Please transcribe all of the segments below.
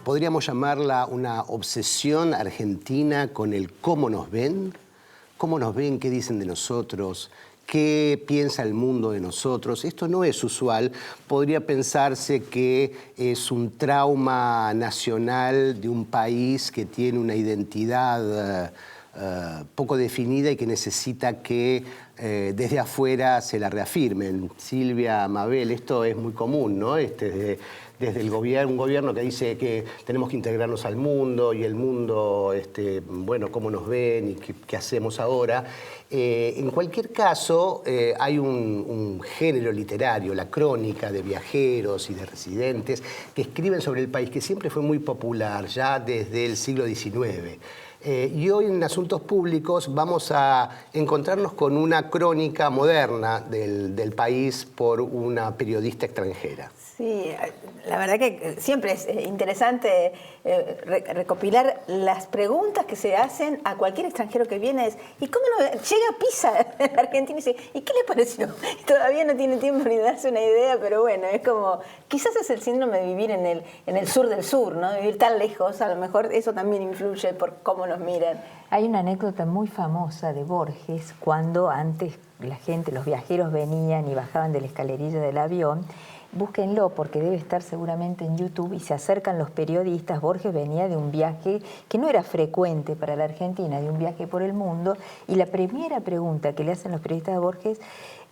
Podríamos llamarla una obsesión argentina con el cómo nos ven, qué dicen de nosotros, qué piensa el mundo de nosotros. Esto no es usual. Podría pensarse que es un trauma nacional de un país que tiene una identidad poco definida y que necesita que desde afuera se la reafirmen. Silvia, Mabel, esto es muy común, ¿no? Desde el gobierno, un gobierno que dice que tenemos que integrarnos al mundo y el mundo, bueno, cómo nos ven y qué hacemos ahora. En cualquier caso, hay un género literario, la crónica de viajeros y de residentes que escriben sobre el país, que siempre fue muy popular, ya desde el siglo XIX. Y hoy en Asuntos Públicos vamos a encontrarnos con una crónica moderna del país por una periodista extranjera. Sí, la verdad que siempre es interesante recopilar las preguntas que se hacen a cualquier extranjero que viene. ¿Y cómo no llega Pisa a Argentina y dice, ¿y qué le pareció? Y todavía no tiene tiempo ni darse una idea, pero bueno, es como, quizás es el síndrome de vivir en el sur del sur, ¿no? Vivir tan lejos, a lo mejor eso también influye por cómo nos miran. Hay una anécdota muy famosa de Borges, cuando antes la gente, los viajeros venían y bajaban de la escalerilla del avión. Búsquenlo porque debe estar seguramente en YouTube y se acercan los periodistas. Borges venía de un viaje que no era frecuente para la Argentina, de un viaje por el mundo, y la primera pregunta que le hacen los periodistas a Borges,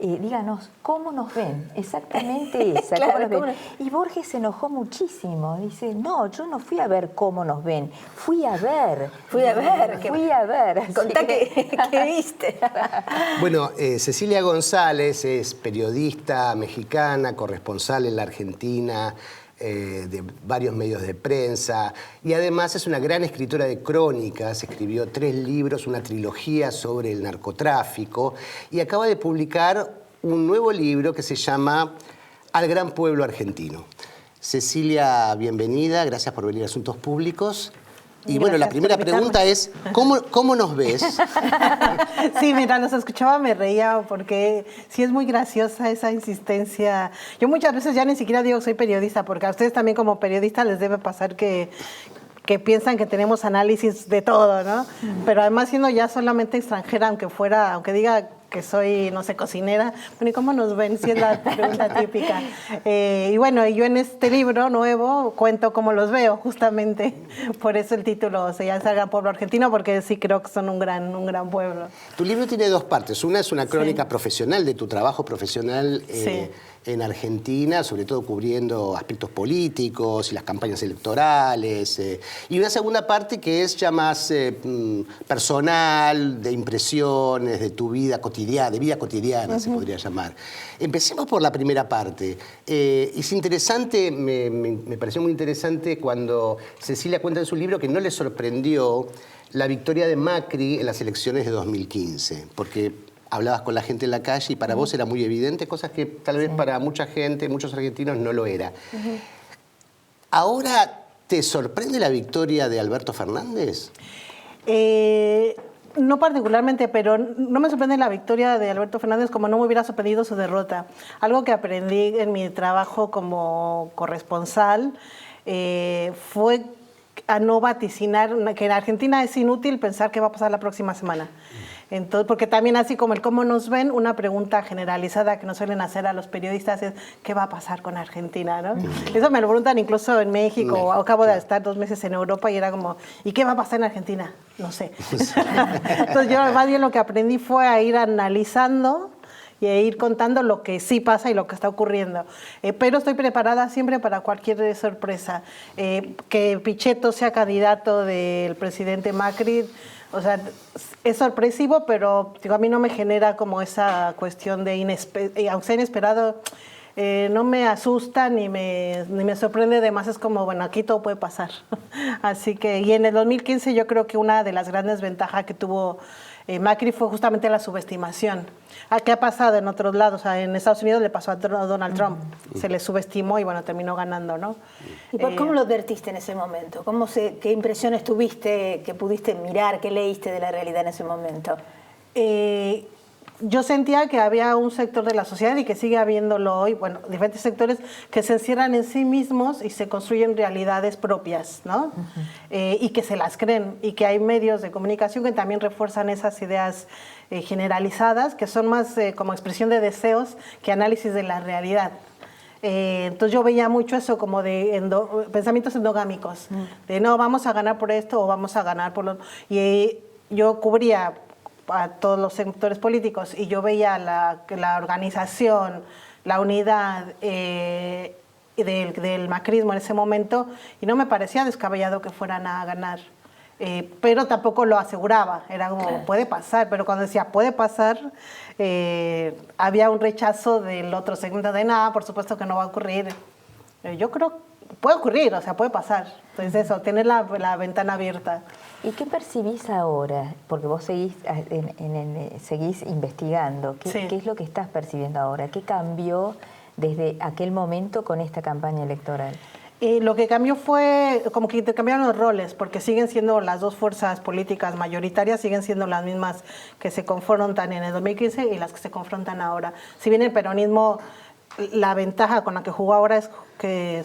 díganos, ¿cómo nos ven? Exactamente esa, Claro, ¿cómo nos ven? Y Borges se enojó muchísimo, dice, no, yo no fui a ver cómo nos ven, fui a ver. Contá qué viste. Bueno, Cecilia González es periodista mexicana, corresponsal en la Argentina, de varios medios de prensa, y además es una gran escritora de crónicas. Escribió 3 libros, una trilogía sobre el narcotráfico, y acaba de publicar un nuevo libro que se llama Al Gran Pueblo Argentino. Cecilia, bienvenida, gracias por venir a Asuntos Públicos. Y bueno, la primera pregunta es, ¿cómo nos ves? Sí, mientras los escuchaba me reía porque sí es muy graciosa esa insistencia. Yo muchas veces ya ni siquiera digo que soy periodista, porque a ustedes también como periodistas les debe pasar que piensan que tenemos análisis de todo, ¿no? Pero además siendo ya solamente extranjera, aunque diga que soy, no sé, cocinera, bueno, ¿y cómo nos ven? Sí es la pregunta típica. Y bueno, yo en este libro nuevo cuento cómo los veo, justamente. Por eso el título se llama El Gran Pueblo Argentino, porque sí creo que son un gran pueblo. Tu libro tiene 2 partes. Una es una crónica profesional de tu trabajo profesional en Argentina, sobre todo cubriendo aspectos políticos y las campañas electorales. Y una segunda parte que es ya más personal, de impresiones, de tu vida cotidiana, se podría llamar. Empecemos por la primera parte. Es interesante, me pareció muy interesante cuando Cecilia cuenta en su libro que no le sorprendió la victoria de Macri en las elecciones de 2015, porque hablabas con la gente en la calle y para vos era muy evidente, cosas que tal vez para mucha gente, muchos argentinos, no lo era. ¿Ahora te sorprende la victoria de Alberto Fernández? No particularmente, pero no me sorprende la victoria de Alberto Fernández como no me hubiera sorprendido su derrota. Algo que aprendí en mi trabajo como corresponsal fue a no vaticinar, que en Argentina es inútil pensar qué va a pasar la próxima semana. Entonces, porque también así como el cómo nos ven, una pregunta generalizada que nos suelen hacer a los periodistas es ¿qué va a pasar con Argentina? ¿No? Eso me lo preguntan incluso en México. Acabo de estar 2 meses en Europa y era como ¿y qué va a pasar en Argentina? No sé. Entonces yo más bien lo que aprendí fue a ir analizando y a ir contando lo que sí pasa y lo que está ocurriendo. Pero estoy preparada siempre para cualquier sorpresa. Que Pichetto sea candidato del presidente Macri, o sea, es sorpresivo, pero digo, a mí no me genera como esa cuestión de aunque sea inesperado, no me asusta ni me sorprende. Además es como, bueno, aquí todo puede pasar. Así que, y en el 2015 yo creo que una de las grandes ventajas que tuvo Macri fue justamente la subestimación. ¿Qué ha pasado en otros lados? O sea, en Estados Unidos le pasó a Donald Trump, se le subestimó y bueno, terminó ganando, ¿no? ¿Y cómo lo advertiste en ese momento? ¿Qué impresiones tuviste, que pudiste mirar, qué leíste de la realidad en ese momento? Yo sentía que había un sector de la sociedad y que sigue habiéndolo hoy, bueno, diferentes sectores que se encierran en sí mismos y se construyen realidades propias, ¿no? Y que se las creen, y que hay medios de comunicación que también refuerzan esas ideas generalizadas, que son más como expresión de deseos que análisis de la realidad. Entonces yo veía mucho eso como de pensamientos endogámicos, de no, vamos a ganar por esto o vamos a ganar por lo... Y yo cubría a todos los sectores políticos y yo veía la organización, la unidad del macrismo en ese momento y no me parecía descabellado que fueran a ganar. Pero tampoco lo aseguraba, era como, puede pasar, pero cuando decía puede pasar, había un rechazo del otro segmento de nada, por supuesto que no va a ocurrir. Yo creo, puede ocurrir, o sea, puede pasar. Entonces eso, tener la ventana abierta. ¿Y qué percibís ahora? Porque vos seguís, seguís investigando. Sí. ¿Qué es lo que estás percibiendo ahora? ¿Qué cambió desde aquel momento con esta campaña electoral? Lo que cambió fue como que intercambiaron los roles, porque siguen siendo las dos fuerzas políticas mayoritarias, siguen siendo las mismas que se confrontan en el 2015 y las que se confrontan ahora. Si bien el peronismo, la ventaja con la que jugó ahora es que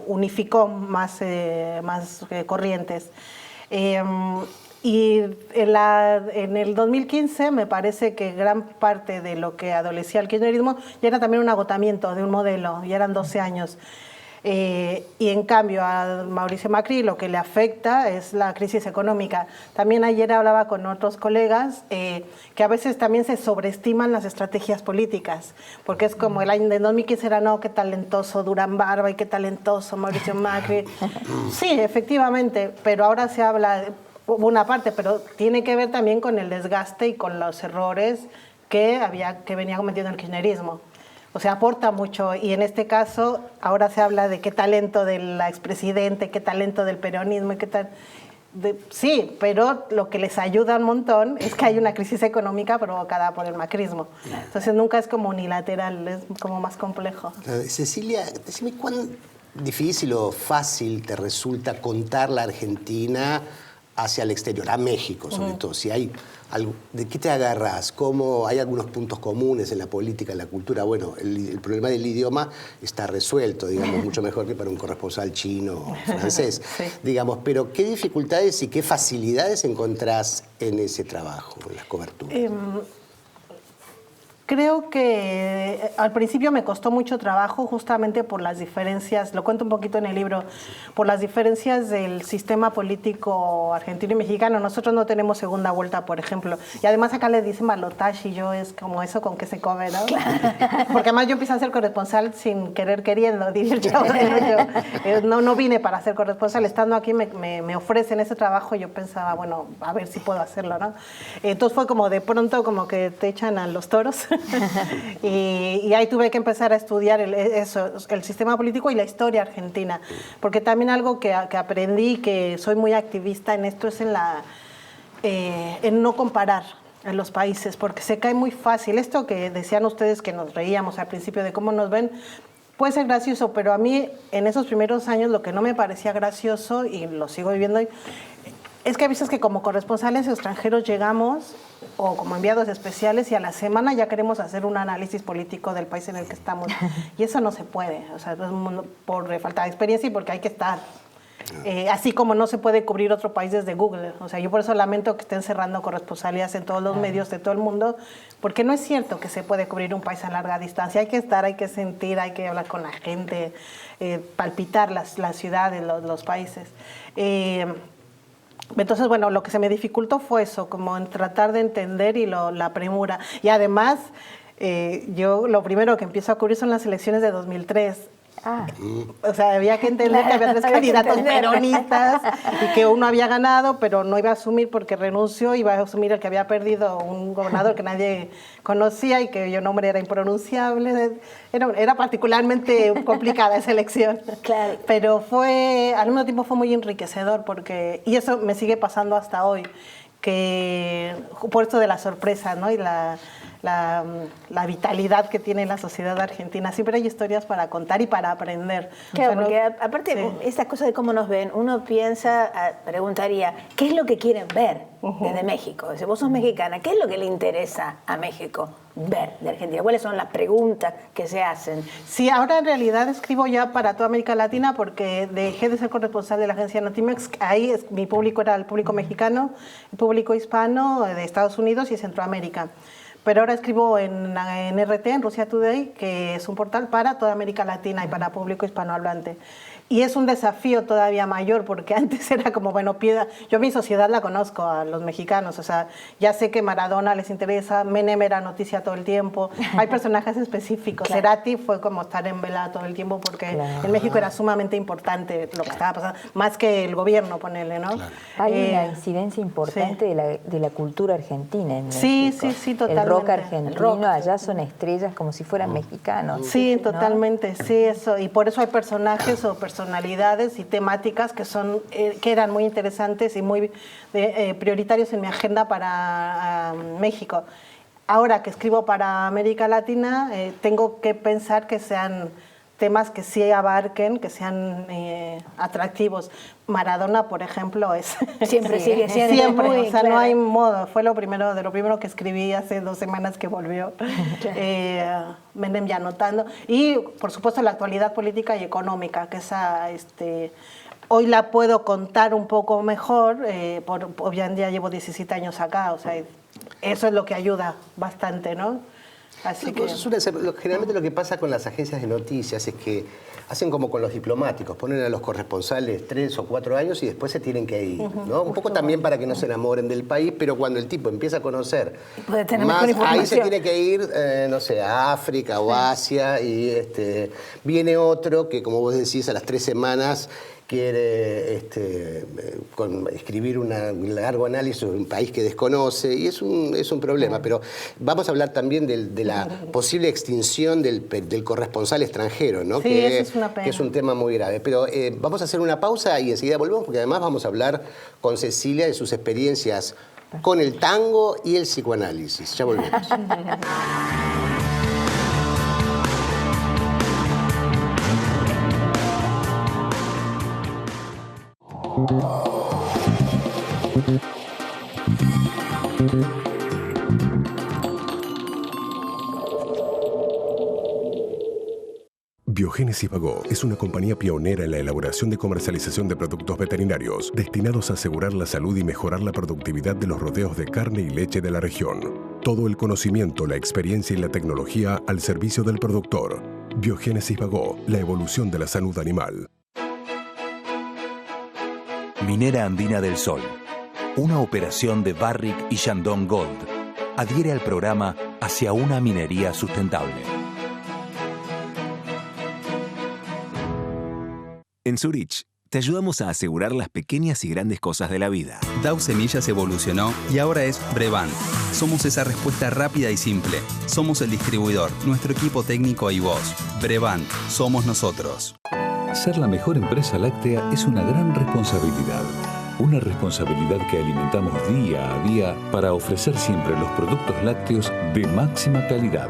unificó más corrientes. Y en el 2015 me parece que gran parte de lo que adolecía el kirchnerismo ya era también un agotamiento de un modelo, ya eran 12 años. Y en cambio a Mauricio Macri lo que le afecta es la crisis económica. También ayer hablaba con otros colegas que a veces también se sobreestiman las estrategias políticas, porque es como el año de 2015 era, no, qué talentoso Durán Barba y qué talentoso Mauricio Macri. Sí, efectivamente, pero ahora se habla una parte, pero tiene que ver también con el desgaste y con los errores que venía cometiendo el kirchnerismo. O sea, aporta mucho y en este caso ahora se habla de qué talento del expresidente, qué talento del peronismo, y qué tal. Sí, pero lo que les ayuda un montón es que hay una crisis económica provocada por el macrismo. Entonces nunca es como unilateral, es como más complejo. Cecilia, decime cuán difícil o fácil te resulta contar la Argentina hacia el exterior, a México sobre todo. Si hay algo, ¿de qué te agarras? ¿Cómo hay algunos puntos comunes en la política, en la cultura? Bueno, el problema del idioma está resuelto, digamos, mucho mejor que para un corresponsal chino o francés. Sí. Digamos, pero ¿qué dificultades y qué facilidades encontrás en ese trabajo, en las coberturas? Creo que al principio me costó mucho trabajo justamente por las diferencias, lo cuento un poquito en el libro, por las diferencias del sistema político argentino y mexicano. Nosotros no tenemos segunda vuelta, por ejemplo. Y además acá le dicen balotaje y yo es como eso con qué se come, ¿no? Porque además yo empecé a ser corresponsal sin querer queriendo, diría el chavo. No vine para ser corresponsal. Estando aquí me ofrecen ese trabajo y yo pensaba, bueno, a ver si puedo hacerlo, ¿no? Entonces fue como de pronto como que te echan a los toros. Y ahí tuve que empezar a estudiar el sistema político y la historia argentina, porque también algo que aprendí, que soy muy activista en esto, es en no comparar en los países, porque se cae muy fácil. Esto que decían ustedes que nos reíamos al principio de cómo nos ven, puede ser gracioso, pero a mí en esos primeros años lo que no me parecía gracioso, y lo sigo viviendo hoy, es que hay veces que como corresponsales extranjeros llegamos o como enviados especiales y a la semana ya queremos hacer un análisis político del país en el que estamos. Y eso no se puede, o sea, por falta de experiencia y porque hay que estar. Así como no se puede cubrir otro país desde Google. O sea, yo por eso lamento que estén cerrando corresponsalías en todos los medios de todo el mundo, porque no es cierto que se puede cubrir un país a larga distancia. Hay que estar, hay que sentir, hay que hablar con la gente, palpitar las ciudades, los países. Entonces, bueno, lo que se me dificultó fue eso, como en tratar de entender y la premura. Y además, yo lo primero que empiezo a cubrir son las elecciones de 2003. O sea, había que entender que había 3 candidatos peronistas y que uno había ganado, pero no iba a asumir porque renunció, iba a asumir el que había perdido, un gobernador que nadie conocía y cuyo nombre era impronunciable. Era particularmente complicada esa elección. Claro. Pero al mismo tiempo fue muy enriquecedor, y eso me sigue pasando hasta hoy, que por esto de la sorpresa, ¿no? Y la vitalidad que tiene la sociedad argentina. Siempre hay historias para contar y para aprender. Claro, porque aparte, esta cosa de cómo nos ven, uno preguntaría, ¿qué es lo que quieren ver desde México? Si vos sos mexicana, ¿qué es lo que le interesa a México ver de Argentina? ¿Cuáles son las preguntas que se hacen? Sí, ahora en realidad escribo ya para toda América Latina porque dejé de ser corresponsal de la agencia Notimex. Ahí mi público era el público mexicano, el público hispano de Estados Unidos y Centroamérica. Pero ahora escribo en RT, en Russia Today, que es un portal para toda América Latina y para público hispanohablante. Y es un desafío todavía mayor, porque antes era como, bueno, yo mi sociedad la conozco, a los mexicanos, o sea, ya sé que Maradona les interesa, Menem era noticia todo el tiempo, hay personajes específicos. Claro. Cerati fue como estar en vela todo el tiempo, porque en México era sumamente importante lo que estaba pasando, más que el gobierno, ponerle, ¿no? Claro. Hay una incidencia importante de la cultura argentina en México. Sí, totalmente. El rock argentino, allá son estrellas como si fueran mexicanos. Sí, ¿no? totalmente, sí, eso. Y por eso hay personajes o personalidades y temáticas que eran muy interesantes y muy prioritarios en mi agenda para México. Ahora que escribo para América Latina, tengo que pensar que sean temas que sí abarquen, que sean atractivos. Maradona, por ejemplo, es... Siempre sigue siendo siempre, muy, o sea, claro. No hay modo. Fue lo primero que escribí hace 2 semanas que volvió. Menem ya anotando. Y, por supuesto, la actualidad política y económica, que esa... hoy la puedo contar un poco mejor, obviamente ya llevo 17 años acá, o sea, eso es lo que ayuda bastante, ¿no? Así que... Generalmente lo que pasa con las agencias de noticias es que hacen como con los diplomáticos, ponen a los corresponsales 3 o 4 años y después se tienen que ir, ¿no? Un poco también para que no se enamoren del país, pero cuando el tipo empieza a conocer más, ahí se tiene que ir, no sé, a África o Asia, y viene otro que, como vos decís, a las 3 semanas quiere escribir un largo análisis sobre un país que desconoce, y es un problema. Pero vamos a hablar también de la posible extinción del corresponsal extranjero, ¿no? Sí, que eso es una pena. Que es un tema muy grave. Pero vamos a hacer una pausa y enseguida volvemos, porque además vamos a hablar con Cecilia de sus experiencias con el tango y el psicoanálisis. Ya volvemos. Biogénesis Bagó es una compañía pionera en la elaboración y comercialización de productos veterinarios destinados a asegurar la salud y mejorar la productividad de los rodeos de carne y leche de la región. Todo el conocimiento, la experiencia y la tecnología al servicio del productor. Biogénesis Bagó, la evolución de la salud animal. Minera Andina del Sol, una operación de Barrick y Shandong Gold, adhiere al programa Hacia una minería sustentable. En Zurich, te ayudamos a asegurar las pequeñas y grandes cosas de la vida. Dow Semillas evolucionó y ahora es Brevant. Somos esa respuesta rápida y simple. Somos el distribuidor, nuestro equipo técnico y vos. Brevant, somos nosotros. Ser la mejor empresa láctea es una gran responsabilidad. Una responsabilidad que alimentamos día a día para ofrecer siempre los productos lácteos de máxima calidad.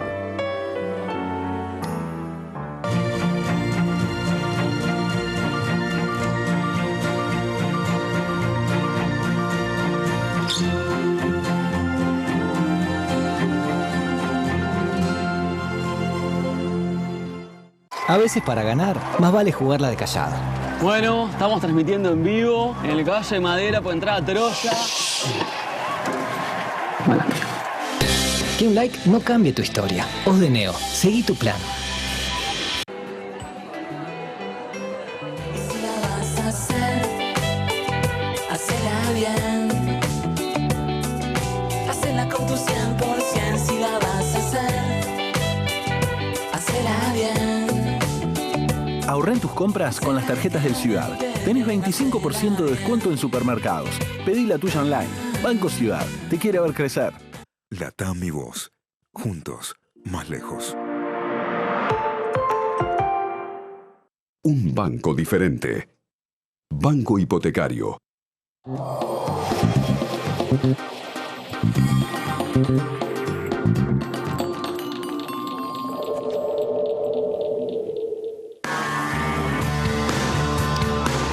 A veces para ganar, más vale jugarla de callada. Bueno, estamos transmitiendo en vivo en el Caballo de Madera por entrar a Troya. Que un like no cambie tu historia. Os de Neo, seguí tu plan. Y si la vas a hacer, hacela bien. Hacela con tu 100%. Si la vas a hacer, hacela bien. Ahorrá en tus compras con las tarjetas del Ciudad. Tenés 25% de descuento en supermercados. Pedí la tuya online. Banco Ciudad. Te quiere ver crecer. LATAM y vos. Juntos, más lejos. Un banco diferente. Banco Hipotecario.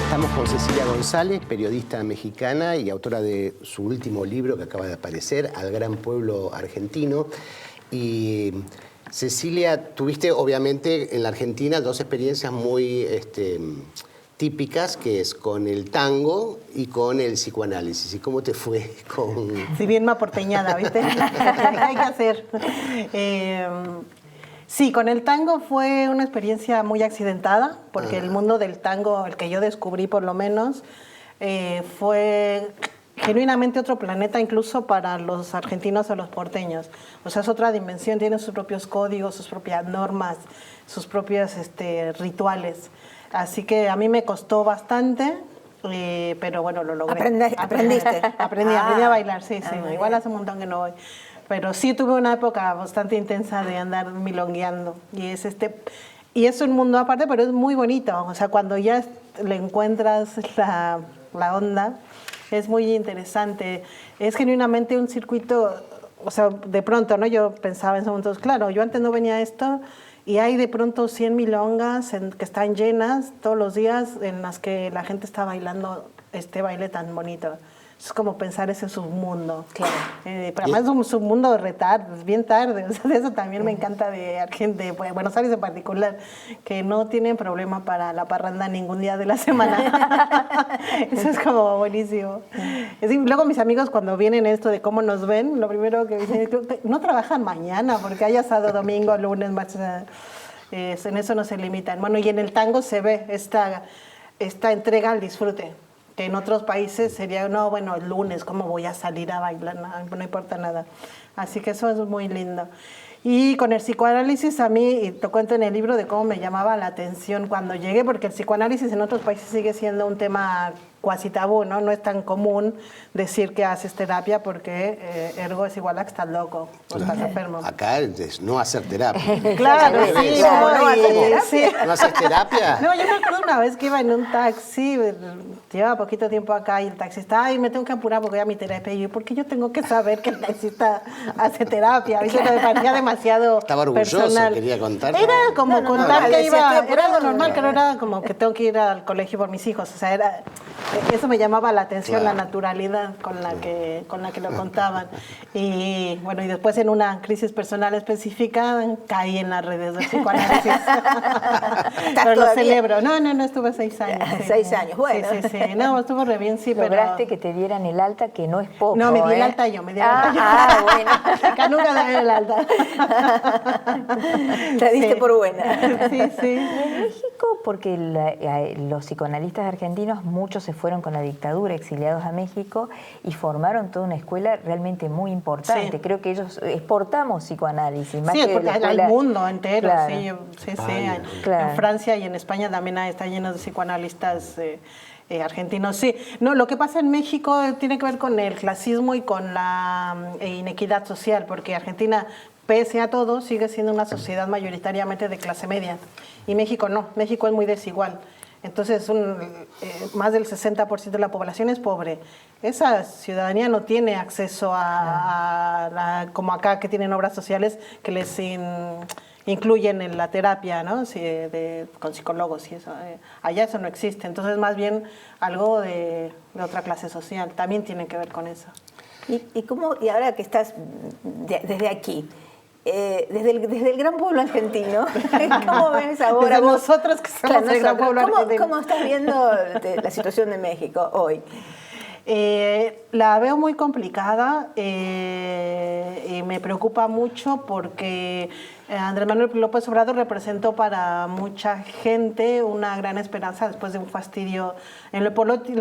Estamos con Cecilia González, periodista mexicana y autora de su último libro que acaba de aparecer, Al Gran Pueblo Argentino. Y Cecilia, tuviste obviamente en la Argentina dos experiencias muy típicas, que es con el tango y con el psicoanálisis. ¿Y cómo te fue con...? Sí, bien maporteñada, ¿viste? Hay que hacer. Sí, con el tango fue una experiencia muy accidentada, porque el mundo del tango, el que yo descubrí por lo menos, fue genuinamente otro planeta incluso para los argentinos o los porteños. O sea, es otra dimensión, tiene sus propios códigos, sus propias normas, sus propios rituales. Así que a mí me costó bastante, pero bueno, lo logré. ¿Aprendiste? Aprendí a bailar, sí. Igual hace un montón que no voy. Pero sí tuve una época bastante intensa de andar milongueando. Y es un mundo aparte, pero es muy bonito. O sea, cuando ya le encuentras la onda, es muy interesante. Es genuinamente un circuito, o sea, de pronto, ¿no? Yo pensaba en esos momentos, claro, yo antes no venía a esto, y hay de pronto 100 milongas que están llenas todos los días, en las que la gente está bailando este baile tan bonito. Es como pensar ese submundo. Claro. Pero además es un submundo bien tarde. O sea, eso también me encanta de Buenos Aires en particular, que no tienen problema para la parranda ningún día de la semana. Eso es como buenísimo. Luego mis amigos cuando vienen esto de cómo nos ven, lo primero que dicen es, no trabajan mañana porque hay asado domingo, lunes, martes. En eso no se limitan. Bueno, y en el tango se ve esta entrega al disfrute. Que en otros países sería, no, bueno, el lunes, ¿cómo voy a salir a bailar? No importa nada. Así que eso es muy lindo. Y con el psicoanálisis a mí, y te cuento en el libro de cómo me llamaba la atención cuando llegué, porque el psicoanálisis en otros países sigue siendo un tema cuasi tabú, ¿no? No es tan común decir que haces terapia porque ergo es igual a que estás loco o estás enfermo. Acá es no hacer terapia. Claro, sí. ¿No haces terapia? No, yo me acuerdo una vez que iba en un taxi, llevaba poquito tiempo acá y el taxista, ay, me tengo que apurar porque voy a mi terapia. Y yo, ¿por qué yo tengo que saber que el taxista hace terapia? ¿Viste? Me parecía demasiado Estaba orgulloso, personal. quería contar. Era como contar que iba, era algo normal, que no era como que tengo que ir al colegio por mis hijos. O sea, eso me llamaba la atención, claro. La naturalidad con la que lo contaban. Y bueno, y después en una crisis personal específica caí en las redes del psicoanálisis. Pero lo celebro. No, estuve 6 años. 6 años, bueno. Sí. No, estuvo re bien, sí, Lograste que te dieran el alta, que no es poco. No, me di el alta yo, bueno. Acá nunca dan el alta. Te diste por buena. Sí. En México, porque los psicoanalistas argentinos, muchos se fueron con la dictadura, exiliados a México, y formaron toda una escuela realmente muy importante. Sí. Creo que ellos exportamos psicoanálisis. Más sí, que porque la escuela... al mundo entero. Claro. Sí. Claro. En Francia y en España también está lleno de psicoanalistas argentinos. Sí, no, lo que pasa en México tiene que ver con el clasismo y con la inequidad social, porque Argentina, pese a todo, sigue siendo una sociedad mayoritariamente de clase media. Y México no, México es muy desigual. Entonces, más del 60% de la población es pobre. Esa ciudadanía no tiene acceso como acá, que tienen obras sociales que les incluyen en la terapia, ¿no? Con psicólogos y eso. Allá eso no existe. Entonces, más bien algo de otra clase social. También tiene que ver con eso. ¿Y ahora que estás desde aquí, desde el gran pueblo argentino, ¿cómo ves ahora Desde vos? nosotros que somos el gran pueblo argentino. ¿Cómo estás viendo la situación de México hoy? La veo muy complicada y me preocupa mucho porque Andrés Manuel López Obrador representó para mucha gente una gran esperanza después de un fastidio en lo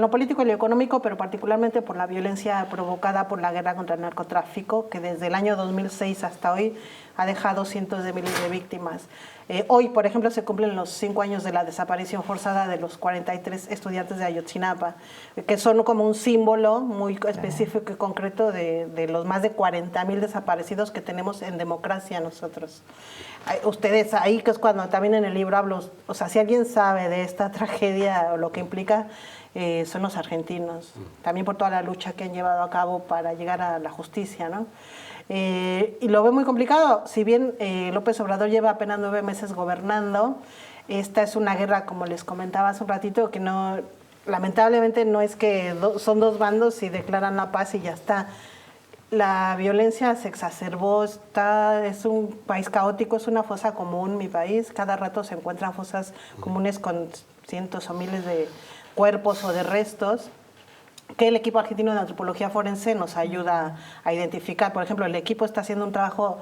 político y lo económico, pero particularmente por la violencia provocada por la guerra contra el narcotráfico, que desde el año 2006 hasta hoy ha dejado cientos de miles de víctimas. Hoy, por ejemplo, se cumplen los 5 años de la desaparición forzada de los 43 estudiantes de Ayotzinapa, que son como un símbolo muy específico y concreto de los más de 40,000 desaparecidos que tenemos en democracia nosotros. Ustedes, ahí que es cuando también en el libro hablo, o sea, si alguien sabe de esta tragedia o lo que implica, son los argentinos, también por toda la lucha que han llevado a cabo para llegar a la justicia, ¿no? Y lo veo muy complicado. Si bien López Obrador lleva apenas 9 meses gobernando, esta es una guerra, como les comentaba hace un ratito, que no, lamentablemente no es que son dos bandos y declaran la paz y ya está. La violencia se exacerbó, es un país caótico, es una fosa común mi país. Cada rato se encuentran fosas comunes con cientos o miles de cuerpos o de restos, que el equipo argentino de antropología forense nos ayuda a identificar. Por ejemplo, el equipo está haciendo un trabajo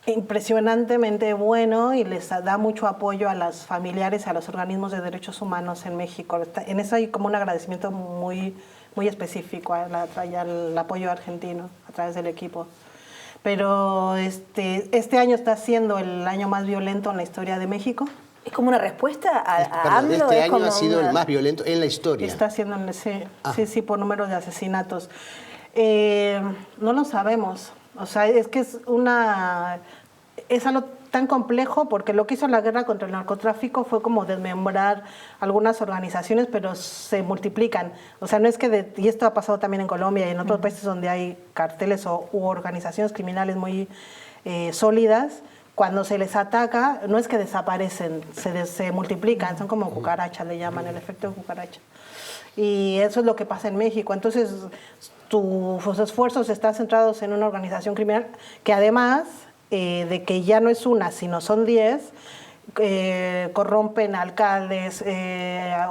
impresionantemente bueno y les da mucho apoyo a los familiares y a los organismos de derechos humanos en México. En eso hay como un agradecimiento muy específico al apoyo argentino a través del equipo. Pero este año está siendo el año más violento en la historia de México. ¿Es como una respuesta a AMLO? Este año ha sido el más violento en la historia. Está siendo, sí, por número de asesinatos. No lo sabemos. O sea, es que es algo tan complejo porque lo que hizo la guerra contra el narcotráfico fue como desmembrar algunas organizaciones, pero se multiplican. O sea, no es que, y esto ha pasado también en Colombia y en otros países donde hay carteles u organizaciones criminales muy sólidas. Cuando se les ataca, no es que desaparecen, se multiplican, son como cucarachas, le llaman, el efecto de cucaracha. Y eso es lo que pasa en México. Entonces, tus esfuerzos están centrados en una organización criminal que además de que ya no es una, sino son 10, corrompen alcaldes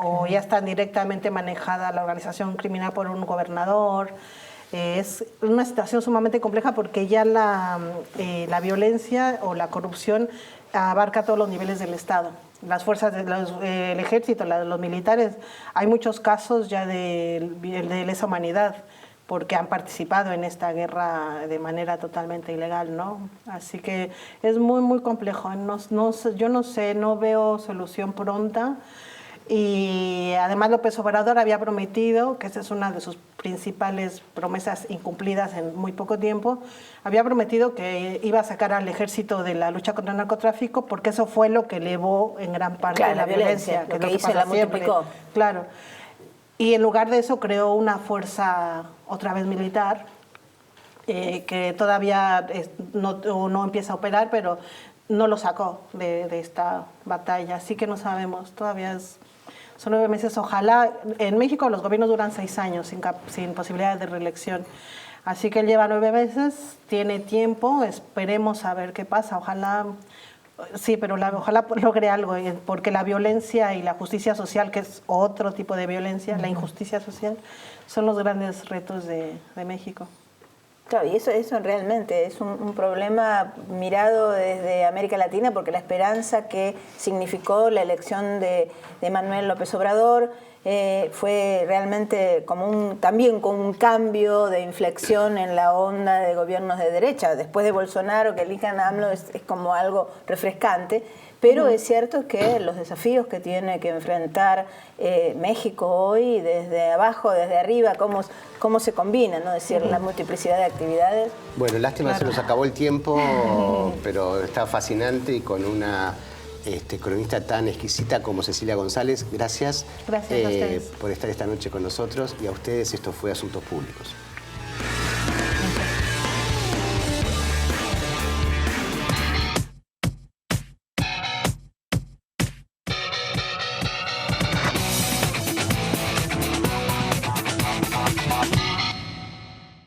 o ya están directamente manejada la organización criminal por un gobernador. Es una situación sumamente compleja porque ya la violencia o la corrupción abarca todos los niveles del Estado. Las fuerzas del ejército, los militares, hay muchos casos ya de lesa humanidad porque han participado en esta guerra de manera totalmente ilegal, ¿no? Así que es muy complejo. Yo no sé, no veo solución pronta. Y además López Obrador había prometido, que esa es una de sus principales promesas incumplidas en muy poco tiempo, había prometido que iba a sacar al ejército de la lucha contra el narcotráfico porque eso fue lo que elevó en gran parte la violencia, que hizo la multiplicó. Claro. Y en lugar de eso creó una fuerza otra vez militar que todavía no empieza a operar, pero no lo sacó de esta batalla. Así que no sabemos, todavía son 9 meses. Ojalá, en México los gobiernos duran 6 años sin posibilidad de reelección. Así que él lleva 9 meses, tiene tiempo, esperemos a ver qué pasa. Ojalá, sí, pero ojalá logre algo, porque la violencia y la justicia social, que es otro tipo de violencia, la injusticia social, son los grandes retos de México. Claro, y eso realmente es un problema mirado desde América Latina, porque la esperanza que significó la elección de Manuel López Obrador fue realmente también con un cambio de inflexión en la onda de gobiernos de derecha. Después de Bolsonaro, que elijan a AMLO es como algo refrescante, pero es cierto que los desafíos que tiene que enfrentar México hoy, desde abajo, desde arriba, cómo se combina, ¿no? Es decir, la multiplicidad de actividades. Bueno, lástima que se nos acabó el tiempo, pero está fascinante y con una cronista tan exquisita como Cecilia González. Gracias, Gracias a ustedes por estar esta noche con nosotros y a ustedes esto fue Asuntos Públicos.